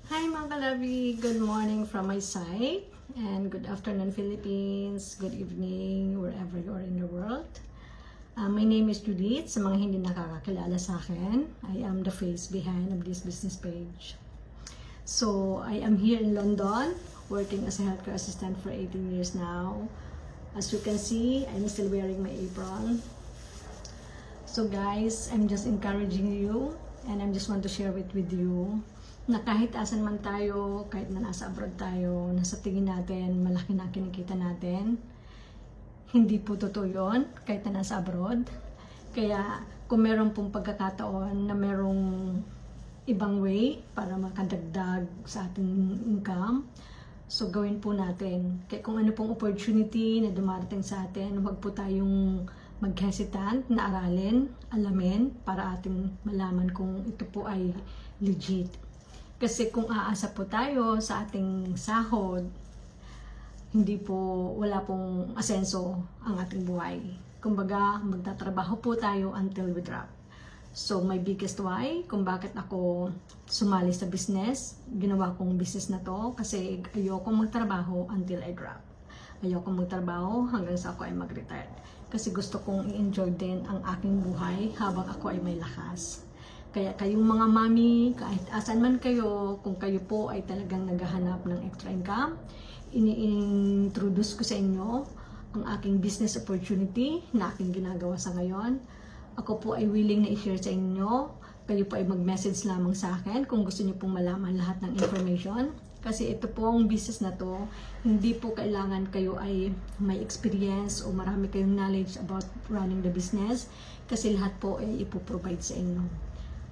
Hi mga kalabi! Good morning from my side and good afternoon Philippines, good evening wherever you are in the world. My name is Judith. Sa mga hindi nakakakilala sa akin, I am the face behind of this business page. So I am here in London working as a healthcare assistant for 18 years now. As you can see, I'm still wearing my apron. So guys, I'm just encouraging you and I just want to share it with you na kahit asan man tayo, kahit na nasa abroad tayo, nasa tingin natin, malaki na kinikita natin, hindi po totoo yun, kahit na nasa abroad. Kaya kung meron pong pagkakataon na merong ibang way para makadagdag sa ating income, so gawin po natin. Kaya kung ano pong opportunity na dumarating sa atin, huwag po tayong mag-hesitant na aralin, alamin, para ating malaman kung ito po ay legit. Kasi kung aasa po tayo sa ating sahod, wala pong asenso ang ating buhay. Kumbaga, magtatrabaho po tayo until we drop. So, my biggest why, kung bakit ako sumali sa business, ginawa kong business na to, kasi ayokong magtrabaho until I drop. Ayokong magtrabaho hanggang sa ako ay mag-retire. Kasi gusto kong i-enjoy din ang aking buhay habang ako ay may lakas. Kaya kayong mga mami, kahit asan man kayo, kung kayo po ay talagang naghahanap ng extra income, ini-introduce ko sa inyo ang aking business opportunity na aking ginagawa sa ngayon. Ako po ay willing na i-share sa inyo. Kayo po ay mag-message lamang sa akin kung gusto niyo pong malaman lahat ng information. Kasi ito pong business na to, hindi po kailangan kayo ay may experience o marami kayong knowledge about running the business. Kasi lahat po ay ipoprovide sa inyo.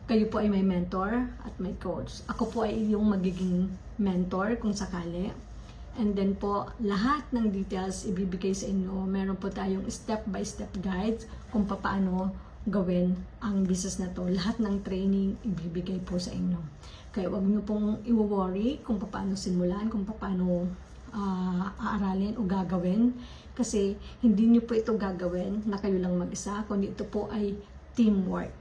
Kayo po ay may mentor at may coach. Ako po ay yung magiging mentor kung sakali. And then po, lahat ng details ibibigay sa inyo. Meron po tayong step-by-step guides kung paano gawin ang business na to. Lahat ng training ibibigay po sa inyo. Kaya wag niyo pong i-worry kung paano simulan, kung paano aaralin o gagawin. Kasi hindi niyo po ito gagawin na kayo lang mag-isa, kundi ito po ay teamwork.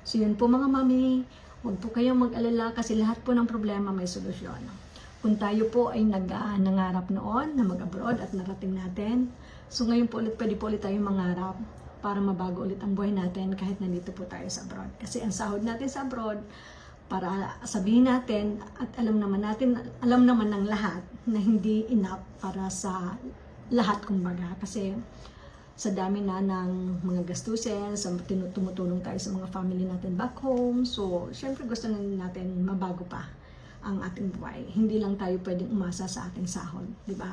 So yun po mga mami, huwag po kayong mag-alala kasi lahat po ng problema may solusyon. Kung tayo po ay nangarap noon na mag-abroad at narating natin, so ngayon po ulit, pwede po ulit tayong mangarap para mabago ulit ang buhay natin kahit nandito po tayo sa abroad. Kasi ang sahod natin sa abroad, para sabihin natin at alam naman ng lahat na hindi enough para sa lahat kumbaga. Kasi sa dami na ng mga gastusin, tumutulong tayo sa mga family natin back home. So, syempre gusto natin mabago pa ang ating buhay. Hindi lang tayo pwedeng umasa sa ating sahod, di ba?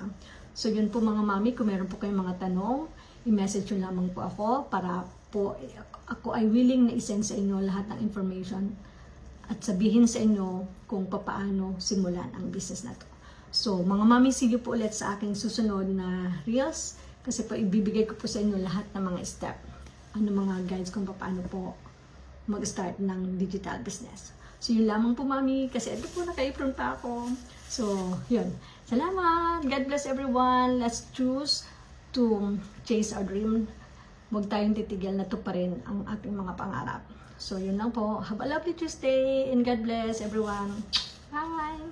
So, yun po mga mami, kung meron po kayong mga tanong, i-message nyo lamang po ako para po ako ay willing na isend sa inyo lahat ng information at sabihin sa inyo kung paano simulan ang business na to. So, mga mami, see you po ulit sa aking susunod na reels. Kasi po ibibigay ko po sa inyo lahat ng mga step, mga guides kung paano po mag-start ng digital business. So yun lamang po mami, kasi ito po naka-apron pa ako. So yun, salamat, God bless everyone. Let's choose to chase our dream. Huwag tayong titigil na tuparin ang ating mga pangarap. So yun lang po, have a lovely Tuesday and God bless everyone. Bye!